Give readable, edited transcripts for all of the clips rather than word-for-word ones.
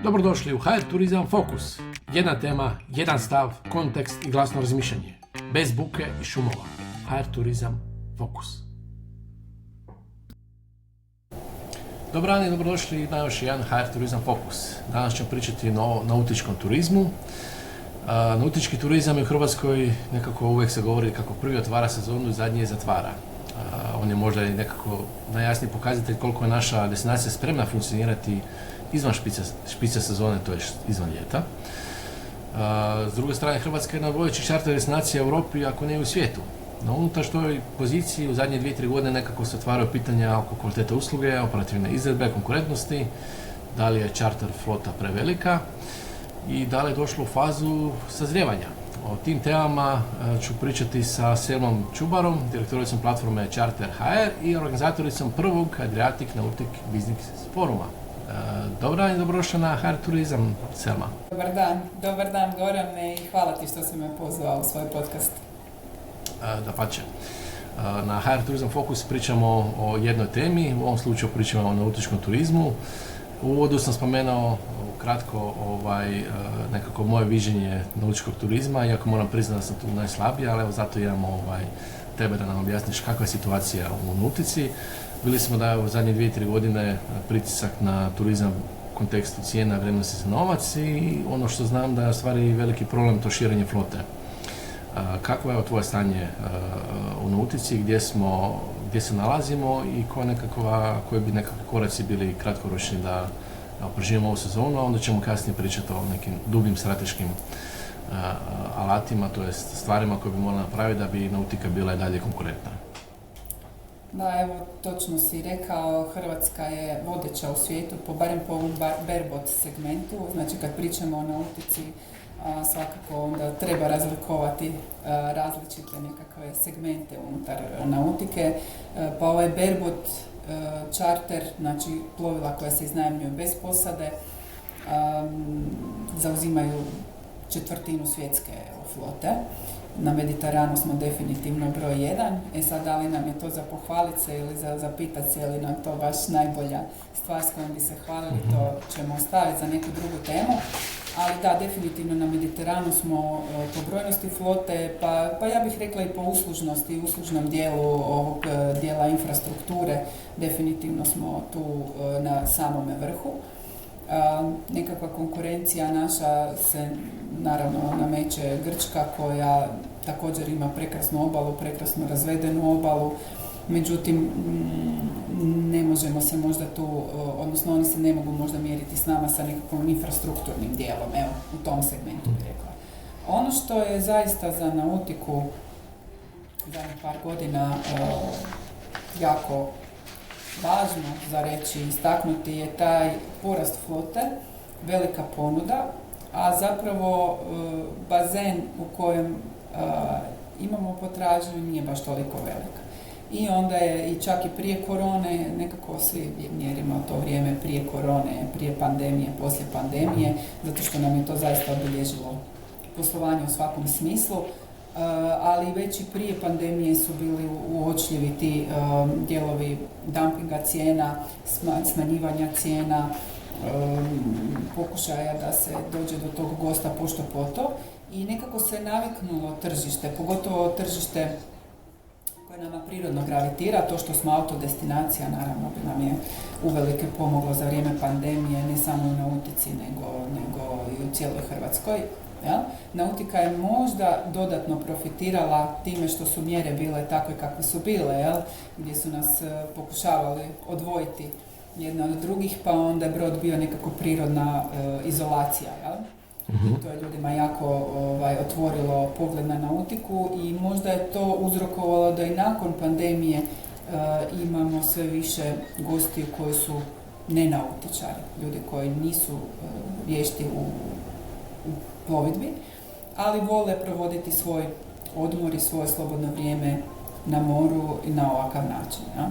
Dobrodošli u HR Turizam Fokus. Jedna tema, jedan stav, kontekst i glasno razmišljanje. Bez buke i šumova. HR Turizam Fokus. Dobar dan i dobrodošli na još jedan HR Turizam Fokus. Danas ćemo pričati o nautičkom turizmu. Nautički turizam je u Hrvatskoj nekako uvijek se govori kako prvi otvara sezonu i zadnji je zatvara. On je možda i nekako najjasniji pokazatelj koliko je naša destinacija spremna funkcionirati izvan špice sezone, to je izvan ljeta. S druge strane, Hrvatska je jedna od vodećih čarter destinacija u Europi, ako ne i u svijetu. No, unutar toj poziciji u zadnje 2-3 godine nekako se otvaraju pitanja oko kvalitete usluge, operativne izvedbe, konkurentnosti, da li je čarter flota prevelika i da li je došlo u fazu sazrijevanja. O tim temama ću pričati sa Selmom Čubarom, direktoricom platforme Charter HR i organizatoricom prvog Adriatic Nautic Business Foruma. Dobar dan i dobrodošla na HR Turizam, Selma. Dobar dan Goran i hvala ti što si me pozvao u svoj podcast. Dapače. Na HR Turizam Fokus pričamo o jednoj temi, u ovom slučaju pričamo o nautičkom turizmu. U uvodu sam spomenuo kratko nekako moje viđenje nautičkog turizma, iako moram priznati da sam tu najslabiji, ali evo zato imamo tebe da nam objasniš kakva je situacija u nautici. Bili smo da je u zadnje 2-3 godine pritisak na turizam u kontekstu cijena, vrijednosti za novac i ono što znam da je u stvari veliki problem to širenje flote. Kakvo je tvoje stanje u nautici, gdje se nalazimo i koji bi nekakvi koraci bili kratkoročni da preživimo ovu sezonu, a onda ćemo kasnije pričati o nekim dubljim strateškim alatima, to jest stvarima koje bi morali napraviti da bi nautika bila i dalje konkurentna. Da, evo, točno si rekao, Hrvatska je vodeća u svijetu, barem po ovom bareboat segmentu, znači kad pričamo o nautici, svakako onda treba razlikovati različite nekakve segmente unutar nautike, pa ovaj bareboat charter, znači plovila koja se iznajmljuju bez posade, zauzimaju četvrtinu svjetske flote. Na Mediteranu smo definitivno broj 1. Sad, da li nam je to za pohvalit se ili za zapitat se, ili nam to baš najbolja stvar s kojom bi se hvalili, to ćemo ostaviti za neku drugu temu. Ali da, definitivno na Mediteranu smo po brojnosti flote, pa ja bih rekla i po uslužnosti, uslužnom dijelu ovog dijela infrastrukture, definitivno smo tu na samome vrhu. Nekakva konkurencija naša se naravno nameće Grčka, koja također ima prekrasnu obalu, prekrasno razvedenu obalu, međutim ne možemo se možda tu, odnosno oni se ne mogu možda mjeriti s nama sa nekakvom infrastrukturnim dijelom, evo, u tom segmentu bih rekla. Ono što je zaista za nautiku zadnjih par godina jako važno za reći, istaknuti je taj porast flote, velika ponuda, a zapravo bazen u kojem imamo potražnju nije baš toliko velika. I onda je i čak i prije korone, nekako svi mjerimo to vrijeme prije korone, prije pandemije, poslije pandemije, zato što nam je to zaista obilježilo poslovanje u svakom smislu. Ali već i prije pandemije su bili uočljivi ti dijelovi dumpinga cijena, smanjivanja cijena, pokušaja da se dođe do tog gosta pošto poto i nekako se naviknulo tržište, pogotovo tržište koje nama prirodno gravitira, to što smo autodestinacija naravno bi nam je uvelike pomoglo za vrijeme pandemije, ne samo u nautici nego i u cijeloj Hrvatskoj. Ja? Nautika je možda dodatno profitirala time što su mjere bile takve kakve su bile, gdje su nas pokušavali odvojiti jedna od drugih, pa onda je brod bio nekako prirodna izolacija. I to je ljudima jako otvorilo pogled na nautiku i možda je to uzrokovalo da i nakon pandemije imamo sve više gostiju koji su nenautičari, ljudi koji nisu vješti u plovidbi, ali vole provoditi svoj odmor i svoje slobodno vrijeme na moru i na ovakav način. Ja?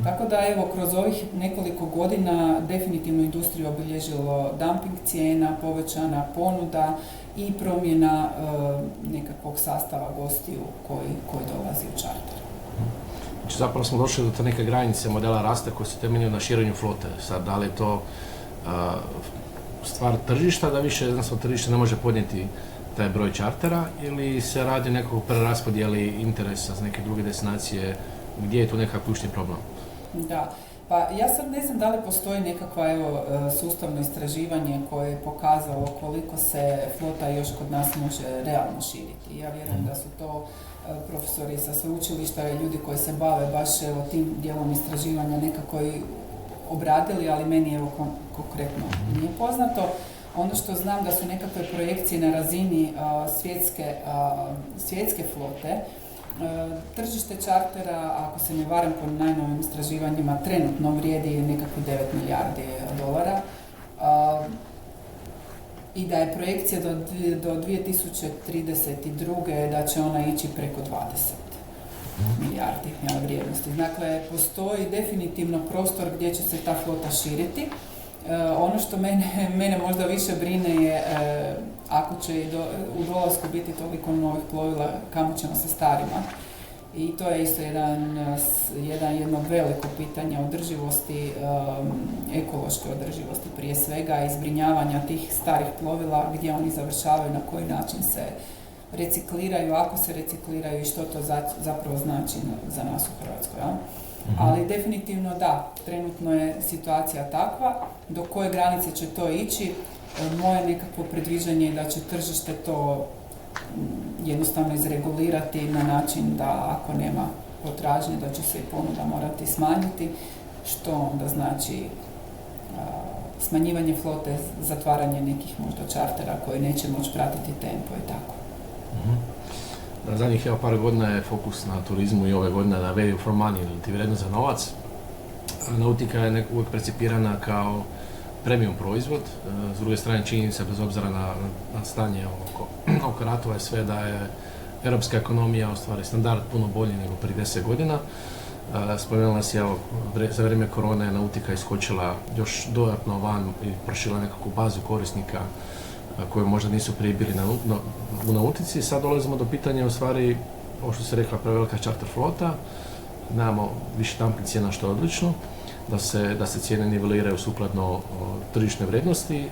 Tako da evo, kroz ovih nekoliko godina definitivno industriju obilježilo dumping cijena, povećana ponuda i promjena nekakvog sastava gostiju koji dolazi u čarter. Znači zapravo smo došli do te neke granice modela rasta koji se temelju na širenju flote. Sad, da li je to stvar tržišta, da više jednostavno tržište ne može podnijeti taj broj čartera, ili se radi nekog preraspodijeli interesa za neke druge destinacije, gdje je tu nekakav ključni problem? Da, pa ja sad ne znam da li postoji nekakva sustavno istraživanje koje je pokazalo koliko se flota još kod nas može realno širiti. Ja vjerujem da su to profesori sa sveučilišta i ljudi koji se bave baš tim dijelom istraživanja nekako i obradili, ali meni konkretno nije poznato. Ono što znam da su nekakve projekcije na razini svjetske flote. Tržište čartera, ako se ne varam po najnovim istraživanjima, trenutno vrijedi nekako 9 milijardi dolara. I da je projekcija do 2032. da će ona ići preko 20 milijardi vrijednosti. Dakle, postoji definitivno prostor gdje će se ta flota širiti. Ono što mene možda više brine je ako će u dolasku biti toliko novih plovila, kamo ćemo sa starima. I to je isto jedno veliko pitanje održivosti, ekološke održivosti prije svega i zbrinjavanja tih starih plovila, gdje oni završavaju, na koji način se recikliraju, ako se recikliraju i što to zapravo znači za nas u Hrvatskoj. Ja? Ali definitivno da, trenutno je situacija takva, do koje granice će to ići. Moje nekakvo predviđanje je da će tržište to jednostavno izregulirati na način da ako nema potražnje da će se i ponuda morati smanjiti, što onda znači smanjivanje flote, zatvaranje nekih možda čartera koji neće moći pratiti tempo i tako. Na zadnjih par godina je fokus na turizmu i ove godine na value for money, ili ti vrijednost za novac. Nautika je uvijek percipirana kao premium proizvod. S druge strane čini se, bez obzira na stanje oko ratova i sve, da je europska ekonomija, u stvari standard, puno bolji nego prije 10 godina. Spomenula si, za vrijeme korone nautika iskočila još dodatno van i prošila nekakvu bazu korisnika koji možda nisu prije bili u nautici. Sad dolazimo do pitanja, u stvari, ovo što se rekla, prevelika charter flota, nemamo više dumping cijena, što je odlično, da se cijene niveliraju sukladno tržišne vrijednosti.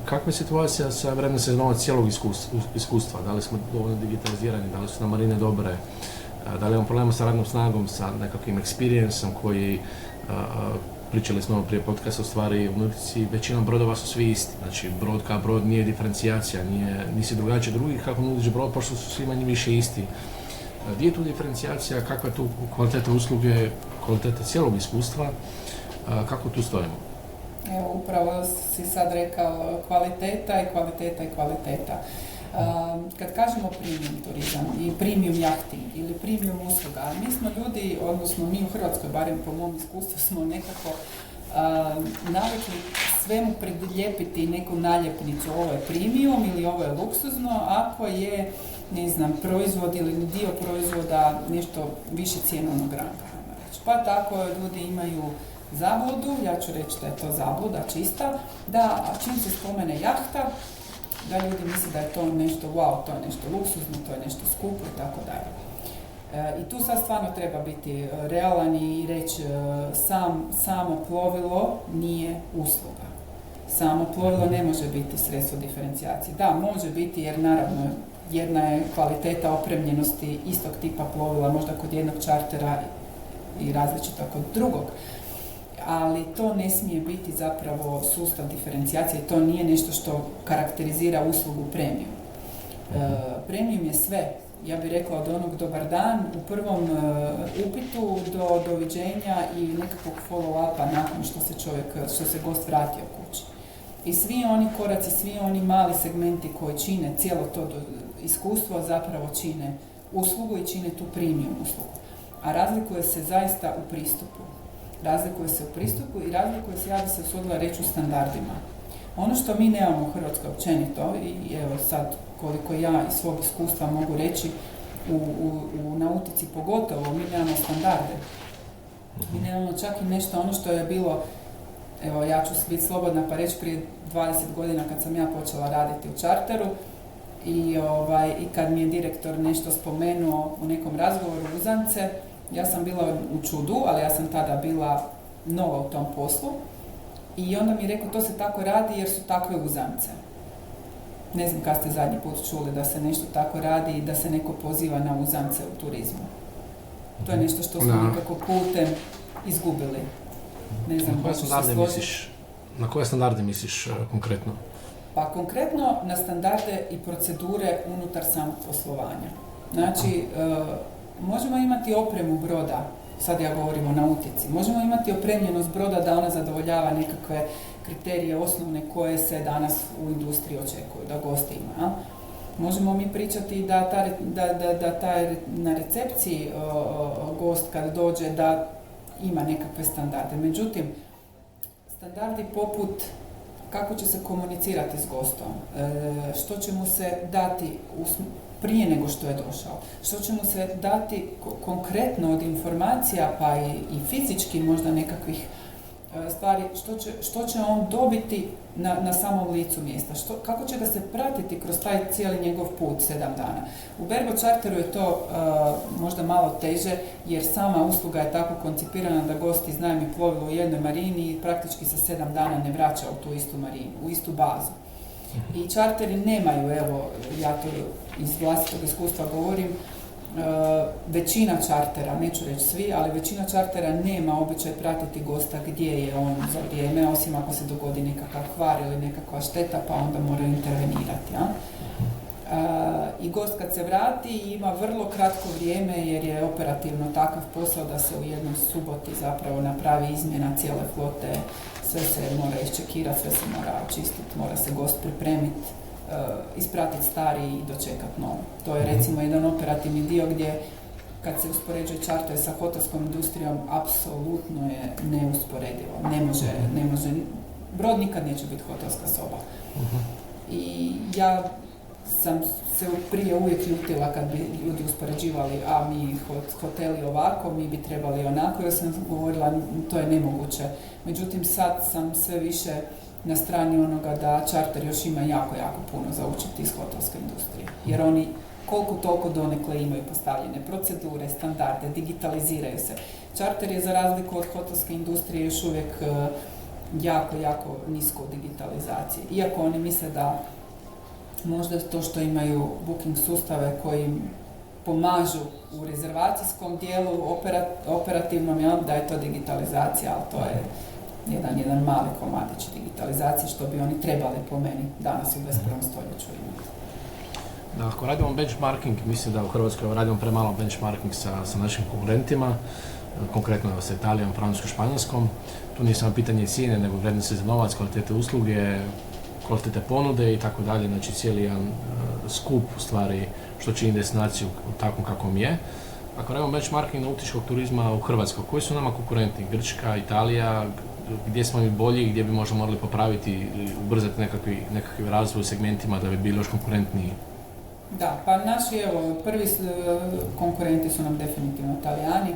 Kakva je situacija sa vrijednosti novac cijelog iskustva? Da li smo dovoljno digitalizirani, da li su nam marine dobre, da li imamo problema sa radnom snagom, sa nekakvim experienceom koji, pričali smo prije podcasta, u stvari u nautici većinom brodova su svi isti. Znači, brod kao brod nije diferencijacija, nisi drugačiji drugih, kako nudiš brod, pošto su svi manje više isti. Gdje je tu diferencijacija, kakva je tu kvaliteta usluge, kvaliteta cijelog iskustva, kako tu stojimo? Evo, upravo si sad rekao kvaliteta i kvaliteta i kvaliteta. Kad kažemo premium turizam i premium jahting ili premium usluga, mi smo ljudi, odnosno mi u Hrvatskoj, barem po mom iskustvu, smo nekako navikli svemu predlijepiti neku naljepnicu, ovo je premium ili ovo je luksuzno, ako je, ne znam, proizvod ili dio proizvoda nešto više cjenovnog ranga. Pa tako ljudi imaju zabludu, ja ću reći da je to zabluda čista, da čim se spomene jahta, da ljudi misle da je to nešto wow, to je nešto luksuzno, to je nešto skupo i tako dalje. I tu sad stvarno treba biti realan i reći samo plovilo nije usluga. Samo plovilo ne može biti sredstvo diferencijacije. Da, može biti jer naravno jedna je kvaliteta opremljenosti istog tipa plovila, možda kod jednog čartera i različito kod drugog. Ali to ne smije biti zapravo sustav diferencijacije, to nije nešto što karakterizira uslugu premium. Premium je sve, ja bih rekla, od onog dobar dan u prvom upitu do doviđenja i nekakvog follow-upa nakon što se gost vratio kući. I svi oni koraci, svi oni mali segmenti koji čine cijelo to iskustvo zapravo čine uslugu i čine tu premium uslugu. A razlikuje se zaista u pristupu. Razlikuje se u pristupu i razlikuje se, ja bi se usudila reći, u standardima. Ono što mi nemamo u Hrvatskoj općenito, i evo sad koliko ja iz svog iskustva mogu reći, u nautici pogotovo, mi nemamo standarde. Mi nemamo čak i nešto ono što je bilo, evo ja ću biti slobodna pa reći, prije 20 godina kad sam ja počela raditi u čarteru i kad mi je direktor nešto spomenuo u nekom razgovoru uzance, ja sam bila u čudu, ali ja sam tada bila nova u tom poslu I onda mi je rekao, to se tako radi jer su takve uzance. Ne znam kad ste zadnji put čuli da se nešto tako radi i da se neko poziva na uzance u turizmu. To je nešto što smo nekako putem izgubili. Ne znam, na koje standarde misliš konkretno? Pa konkretno na standarde i procedure unutar samog poslovanja. Znači, možemo imati opremu broda, sad ja govorim o nautici, možemo imati opremljenost broda da ona zadovoljava nekakve kriterije osnovne koje se danas u industriji očekuju, da gost ima. Možemo mi pričati da na recepciji gost kad dođe da ima nekakve standarde. Međutim, standardi poput kako će se komunicirati s gostom, što će mu se dati prije nego što je došao, što će mu se dati konkretno od informacija, pa i fizički možda nekakvih stvari, što će on dobiti na samom licu mjesta, kako će ga se pratiti kroz taj cijeli njegov put 7 dana. U Bergo Charteru je to možda malo teže, jer sama usluga je tako koncipirana da gost iznajmi plovilo u jednoj marini i praktički se 7 dana ne vraća u tu istu marinu, u istu bazu. I čarteri nemaju, evo, ja to iz vlastitog iskustva govorim, većina čartera, neću reći svi, ali većina čartera nema običaj pratiti gosta gdje je on za vrijeme, osim ako se dogodi nekakav kvar ili nekakva šteta, pa onda moraju intervenirati. Ja? I gost kad se vrati ima vrlo kratko vrijeme, jer je operativno takav posao da se u jednoj suboti zapravo napravi izmjena cijele flote, sve se mora iščekirati, sve se mora očistiti, mora se gost pripremiti, ispratiti stari i dočekati novo. To je recimo jedan operativni dio gdje kad se uspoređuje čarter sa hotelskom industrijom, apsolutno je neusporedivo. Ne može, brod nikad neće biti hotelska soba. I ja sam se prije uvijek ljutila kad bi ljudi uspoređivali, a mi hoteli ovako, mi bi trebali onako, jer sam govorila, to je nemoguće. Međutim, sad sam sve više na strani onoga da čarter još ima jako puno za učiti iz hotelske industrije. Jer oni koliko toliko donekle imaju postavljene procedure, standarde, digitaliziraju se. Čarter je za razliku od hotelske industrije još uvijek jako nisko u digitalizaciji. Iako oni misle da možda to što imaju booking sustave koji im pomažu u rezervacijskom dijelu, operativnom, da je to digitalizacija, ali to je jedan mali komadić digitalizacije što bi oni trebali po meni danas u 21. stoljeću imati. Da, ako radimo benchmarking, mislim da u Hrvatskoj radimo premalo benchmarking sa našim konkurentima, konkretno sa Italijom, Francuskom, Španjolskom. Tu nije samo pitanje cijene, nego vrijednosti za novac, kvalitete usluge, kvalitete ponude i tako dalje, znači cijeli jedan skup u stvari što čini destinaciju takvom kakvom je. Ako radimo benchmarking nautičkog turizma u Hrvatskoj, koji su nama konkurenti? Grčka, Italija, gdje smo mi bolji, gdje bi možda morali popraviti ili ubrzati nekakvi razvoj u segmentima da bi bili još konkurentniji? Da, pa naši prvi konkurenti su nam definitivno Talijani,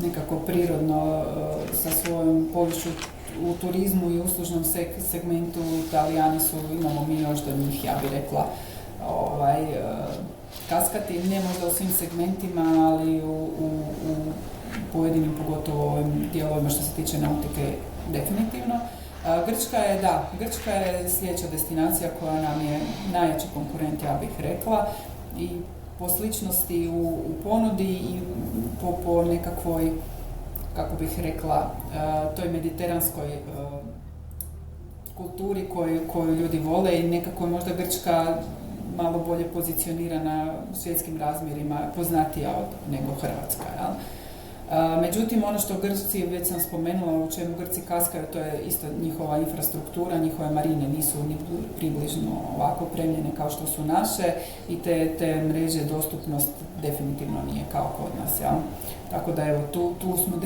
nekako prirodno sa svojom poviješću u turizmu i uslužnom segmentu. Talijani su, imamo mi još do njih, ja bih rekla, kaskati, ne možda u svim segmentima, ali u pojedinim, pogotovo ovim dijelovima što se tiče nautike, definitivno. Grčka je sljedeća destinacija koja nam je najjači konkurent, ja bih rekla, i po sličnosti u ponudi i po nekakvoj, kako bih rekla, toj mediteranskoj kulturi koju ljudi vole, i nekako je možda Grčka malo bolje pozicionirana u svjetskim razmjerima, poznatija nego Hrvatska. Jel? Međutim, ono što Grci, već sam spomenula, u čemu Grci kaskaju, to je isto njihova infrastruktura, njihove marine nisu ni približno ovako opremljene kao što su naše, i te mreže dostupnost definitivno nije kao kod nas. Ja? Tako da evo, tu smo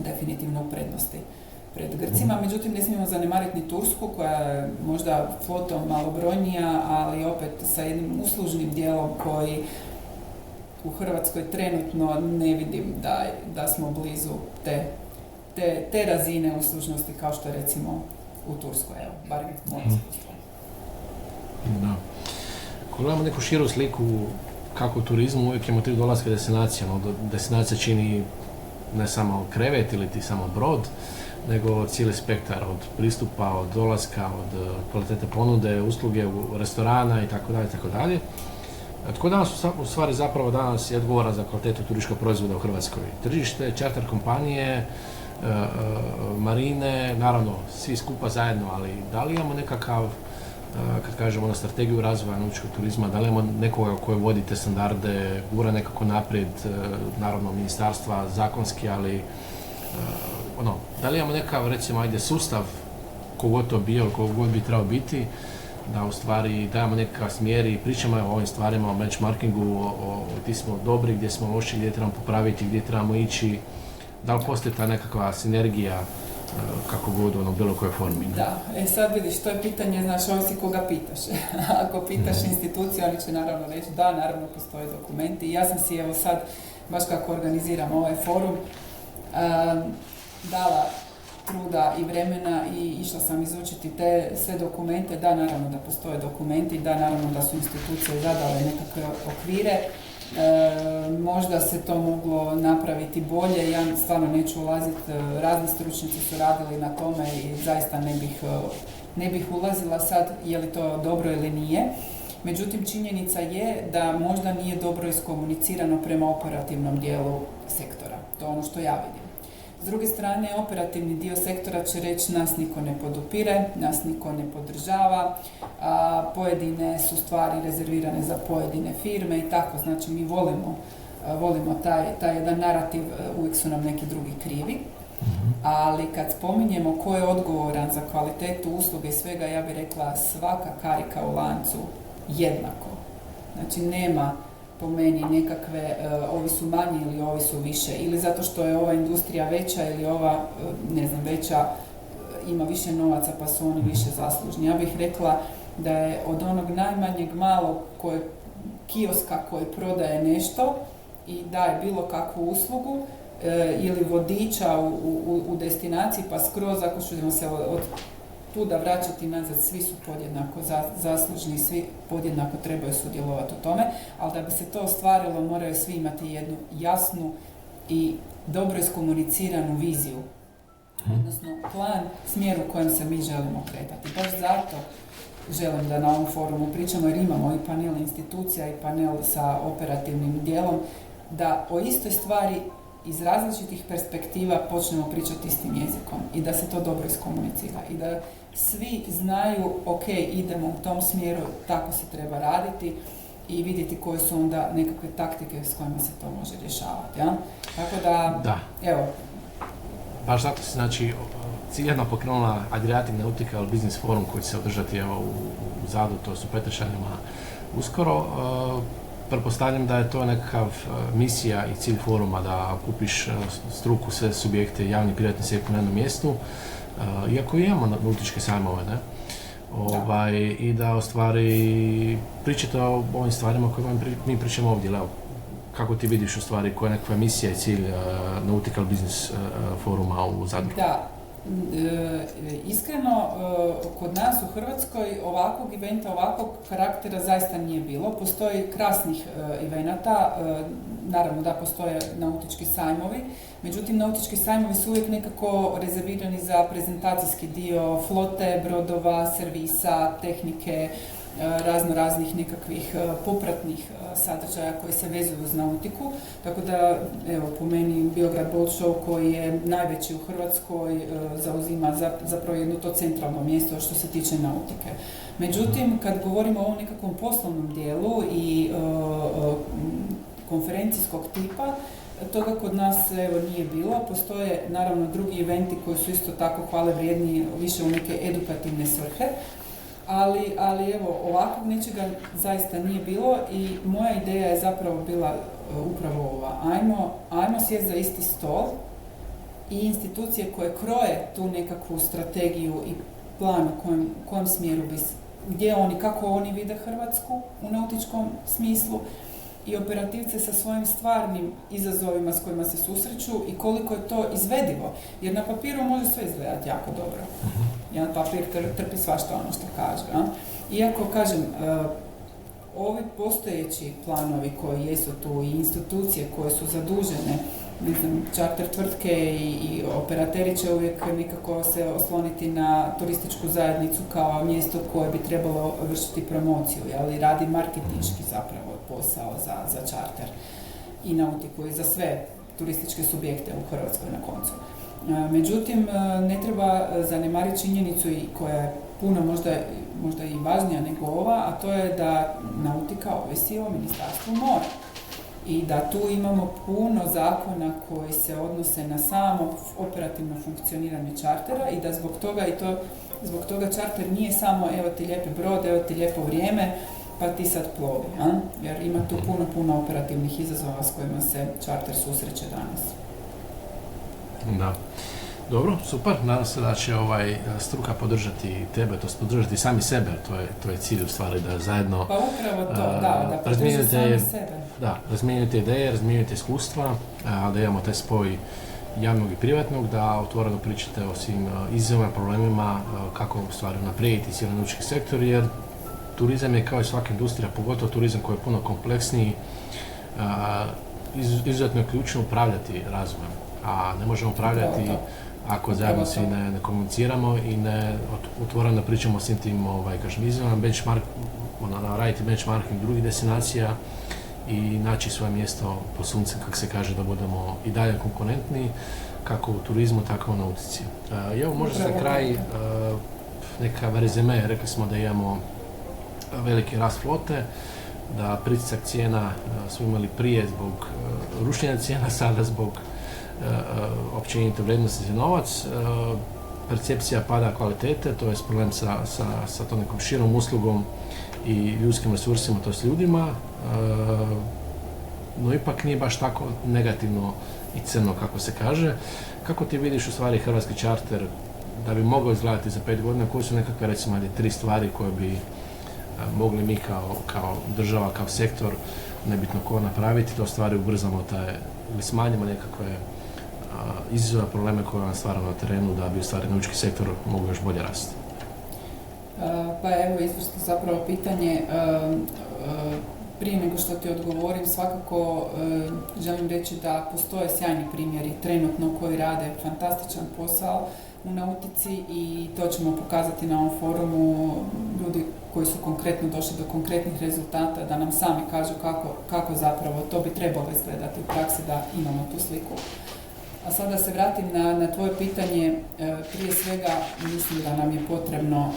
definitivno u prednosti pred Grcima. Međutim, ne smijemo zanemariti ni Tursku, koja je možda flotom malo brojnija, ali opet sa jednim uslužnim dijelom koji u Hrvatskoj trenutno ne vidim da smo blizu te razine uslužnosti kao što je recimo u Turskoj, evo, barem moje iskustvo. Da. Ako gledamo neku širu sliku kako u turizmu, uvijek imamo 3 dolaske destinacije. Destinacija čini ne samo krevet ili ti samo brod, nego cijeli spektar od pristupa, od dolaska, od kvalitete ponude, usluge, restorana i tako dalje. Tko danas u stvari zapravo danas je odgovara za kvalitetu turističkog proizvoda u Hrvatskoj? Tržište, čarter kompanije, marine, naravno svi skupa zajedno, ali da li imamo nekakav, kad kažemo na strategiju razvoja nautičkog turizma, da li imamo nekoga koji vodi te standarde, gura nekako naprijed, naravno ministarstva, zakonski, ali da li imamo nekav, recimo, sustav, kogod to bio, kogod bi trebao biti, da u stvari dajemo nekakav smjer i pričamo o ovim stvarima, o benchmarkingu, gdje smo dobri, gdje smo loši, gdje trebamo popraviti, gdje trebamo ići, da li postoji ta nekakva sinergija, kako god, u bilo kojoj formi. Ne? Da, sad vidiš, to je pitanje, znaš, ovisi koga pitaš. Ako pitaš instituciju, oni će naravno reći da, naravno postoje dokumenti. I ja sam si, evo sad, baš kako organiziram ovaj forum, dala truda i vremena i išla sam izučiti te sve dokumente. Da, naravno da postoje dokumenti, da, naravno da su institucije zadale nekakve okvire. Možda se to moglo napraviti bolje, ja stvarno neću ulaziti, razni stručnjaci su radili na tome i zaista ne bih ulazila sad je li to dobro ili nije. Međutim, činjenica je da možda nije dobro iskomunicirano prema operativnom dijelu sektora. To je ono što ja vidim. S druge strane, operativni dio sektora će reći nas niko ne podupire, nas niko ne podržava, pojedine su stvari rezervirane za pojedine firme i tako. Znači, mi volimo taj jedan narativ, uvijek su nam neki drugi krivi. Ali kad spominjemo ko je odgovoran za kvalitetu usluge i svega, ja bih rekla svaka karika u lancu jednako. Znači, nema po meni nekakve, ovi su manji ili ovi su više, ili zato što je ova industrija veća ili ova, veća, ima više novaca pa su oni više zaslužni. Ja bih rekla da je od onog najmanjeg malog kioska koji prodaje nešto i daje bilo kakvu uslugu, ili vodiča u destinaciji, pa skroz ako ćemo se od tuda vraćati nazad, svi su podjednako zaslužni, svi podjednako trebaju sudjelovati u tome, ali da bi se to ostvarilo moraju svi imati jednu jasnu i dobro iskomuniciranu viziju, odnosno plan, smjer u kojem se mi želimo kretati. Baš zato želim da na ovom forumu pričamo, jer imamo i panel institucija i panel sa operativnim dijelom, da o istoj stvari iz različitih perspektiva počnemo pričati istim jezikom i da se to dobro iskomunicira i da svi znaju, ok, idemo u tom smjeru, tako se treba raditi i vidjeti koje su onda nekakve taktike s kojima se to može rješavati. Ja? Tako da, evo. Baš zato se, znači, ciljano pokrenula Adriatic Nautical Business Forum koji će se održati u Zadu, to su Petršanima uskoro. Pretpostavljam da je to nekakav misija i cilj foruma da okupiš struku, sve subjekte, javni i privatni sektor na jednom mjestu, iako imamo nautičke sajmove, ne? I da u stvari pričate o ovim stvarima o kojima mi pričamo ovdje. Evo, kako ti vidiš u stvari koja je nekakva misija i cilj Nautical Business Foruma u Zadru? Da. Iskreno, kod nas u Hrvatskoj ovakvog eventa, ovakvog karaktera zaista nije bilo. Postoji krasnih evenata, naravno da postoje nautički sajmovi, međutim nautički sajmovi su uvijek nekako rezervirani za prezentacijski dio flote, brodova, servisa, tehnike, raznih nekakvih popratnih sadržaja koji se vezuju uz nautiku. Tako da, evo, po meni Biograd Boat Show koji je najveći u Hrvatskoj zauzima zapravo jedno to centralno mjesto što se tiče nautike. Međutim, kad govorimo o ovom nekakvom poslovnom dijelu i konferencijskog tipa, toga kod nas evo nije bilo. Postoje naravno drugi eventi koji su isto tako hvale vrijedni, više u neke edukativne svrhe. Ali evo, ovakvog ničega zaista nije bilo i moja ideja je zapravo bila upravo ova. Ajmo sjeti za isti stol i institucije koje kroje tu nekakvu strategiju i plan u kojem smjeru kako oni vide Hrvatsku u nautičkom smislu i operativce sa svojim stvarnim izazovima s kojima se susreću i koliko je to izvedivo. Jer na papiru može sve izgledati jako dobro. Jedan papir trpi svašta ono što kaže. Ja? Iako, kažem, ovi postojeći planovi koji jesu tu i institucije koje su zadužene ne znam, čarter tvrtke i operateri će uvijek nekako se osloniti na turističku zajednicu kao mjesto koje bi trebalo vršiti promociju, ali radi marketinški zapravo posao za čarter i nautiku i za sve turističke subjekte u Hrvatskoj na koncu. Međutim, ne treba zanemariti činjenicu i koja je puno možda i važnija nego ova, a to je da nautika ovisi o Ministarstvu mora. I da tu imamo puno zakona koji se odnose na samo operativno funkcioniranje čartera i da zbog toga čarter nije samo evo ti lijepi brod, evo ti lijepo vrijeme, pa ti sad plovi. Jer ima tu puno operativnih izazova s kojima se čarter susreće danas. Da. Dobro, super. Nadam se da će struka podržati tebe, to podržati sami sebe, to je cilj u stvari da zajedno pa upravo to, da podržati sami sebe. Da, razmijenite ideje, razmijenite iskustva, da imamo taj spoj javnog i privatnog, da otvoreno pričate o svim izazovima, problemima, kako u stvari unaprijediti cijeli nautički sektor, jer turizam je kao i svaka industrija, pogotovo turizam koji je puno kompleksniji, izuzetno je ključno upravljati razvojem, a ne možemo upravljati ako zajedno svi ne komuniciramo i ne otvoreno pričamo o svim tim izazovima, raditi benchmarking drugih destinacija i naći svoje mjesto po sunce, kako se kaže, da budemo i dalje konkurentni, kako u turizmu, tako i u nautici. I evo možda za kraj neka rezime, rekli smo da imamo veliki rast flote, da pritisak cijena smo imali prije zbog rušenja cijena, sada zbog općenito vrijednosti za novac, percepcija pada kvalitete, to je problem sa tom nekom širom uslugom i ljudskim resursima, to s ljudima, no ipak nije baš tako negativno i crno kako se kaže. Kako ti vidiš u stvari hrvatski čarter da bi mogao izgledati za 5 godina, koje su nekakve recimo 3 stvari koje bi mogli mi kao država, kao sektor, nebitno ko napraviti, da stvari ubrzamo ili smanjimo nekakve izazove, probleme koje vam stvaramo na terenu da bi u stvari nautički sektor mogu još bolje rasti. Pa evo, izvrsno zapravo pitanje. Prije nego što ti odgovorim, svakako želim reći da postoje sjajni primjeri trenutno koji rade fantastičan posao u nautici i to ćemo pokazati na ovom forumu, ljudi koji su konkretno došli do konkretnih rezultata, da nam sami kažu kako zapravo to bi trebalo izgledati u praksi, da imamo tu sliku. A sada se vratim na tvoje pitanje. Prije svega mislim da nam je potrebno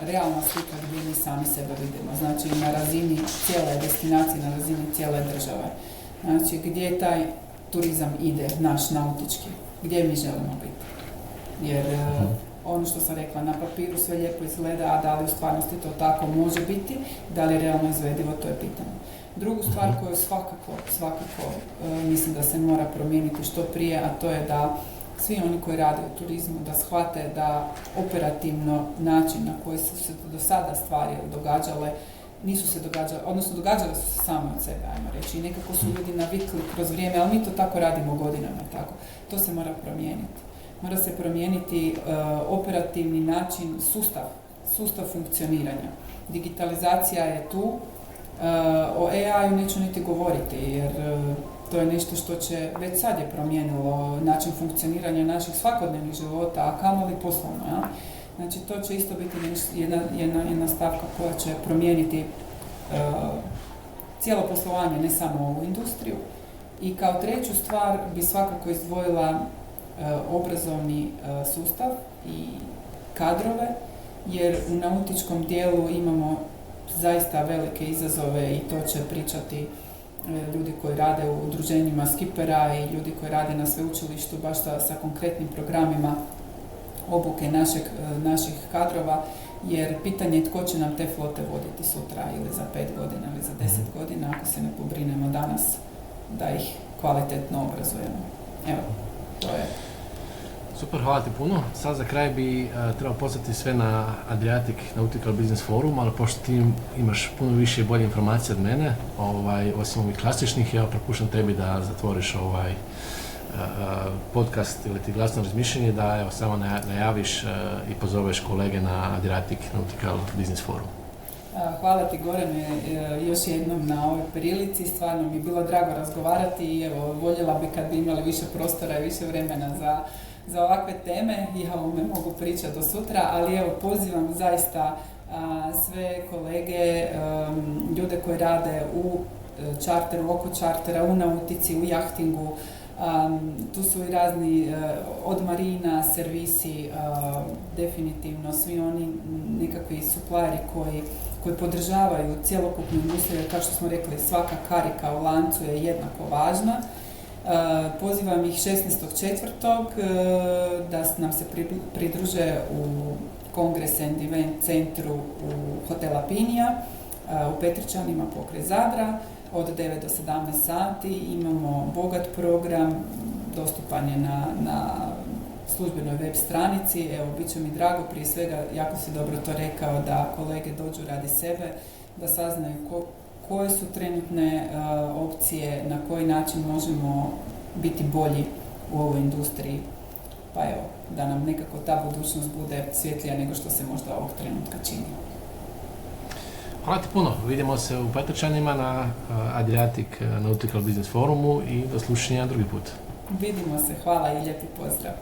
realna slika gdje mi sami sebe vidimo. Znači na razini cijele destinacije, na razini cijele države. Znači gdje taj turizam ide, naš nautički, gdje mi želimo biti. Jer ono što sam rekla, na papiru sve lijepo izgleda, a da li u stvarnosti to tako može biti, da li je realno izvedivo, to je pitanje. Drugu stvar koju svakako mislim da se mora promijeniti što prije, a to je da svi oni koji rade u turizmu da shvate da operativno način na koji su se do sada stvari događale, nisu se događale, odnosno događale su se same od sebe, ajmo reći, i nekako su ljudi navikli kroz vrijeme, ali mi to tako radimo godinama, tako. To se mora promijeniti. Mora se promijeniti operativni način, sustav funkcioniranja. Digitalizacija je tu. O AI-u neću niti govoriti, jer to je nešto što će, već sad je promijenilo način funkcioniranja naših svakodnevnih života, a kamoli poslovno. Ja? Znači, to će isto biti jedna stavka koja će promijeniti cijelo poslovanje, ne samo ovu industriju. I kao treću stvar bi svakako izdvojila obrazovni sustav i kadrove, jer u nautičkom dijelu imamo zaista velike izazove i to će pričati ljudi koji rade u udruženjima skipera i ljudi koji rade na sveučilištu baš sa konkretnim programima obuke naših kadrova, jer pitanje je tko će nam te flote voditi sutra ili za 5 godina ili za 10 godina ako se ne pobrinemo danas da ih kvalitetno obrazujemo. Evo, to je. Super, hvala ti puno. Sad za kraj bi trebao pozvati sve na Adriatic Nautical Business Forum, ali pošto ti imaš puno više i bolje informacije od mene, osim ovih klasičnih, ja prepuštam tebi da zatvoriš podcast ili ti glasno razmišljanje, da samo najaviš i pozoveš kolege na Adriatic Nautical Business Forum. Hvala ti Gorane još jednom na ovoj prilici, stvarno mi je bilo drago razgovarati i evo, voljela bi kad bi imali više prostora i više vremena za ovakve teme. Ja ovome mogu pričati do sutra, ali evo pozivam zaista sve kolege, ljude koji rade u čarteru, oko čartera, u nautici, u jahtingu. Tu su i razni od marina, servisi, definitivno svi oni nekakvi supplieri koji podržavaju cjelokupnu industriju, kao što smo rekli, svaka karika u lancu je jednako važna. Pozivam ih 16.4. Da nam se pridruže u Congress and Event centru u hotela Pinija u Petričanima pokraj Zadra. Od 9 do 17 sati imamo bogat program, dostupan je na službenoj web stranici. Evo, bit će mi drago, prije svega, jako si dobro to rekao, da kolege dođu radi sebe, da saznaju koje su trenutne opcije, na koji način možemo biti bolji u ovoj industriji. Pa evo, da nam nekako ta budućnost bude svjetlija nego što se možda ovog trenutka čini. Hvala ti puno. Vidimo se u Petrčanima na Adriatic Nautical Business Forumu i do slušanja drugi put. Vidimo se. Hvala i lijepi pozdrav.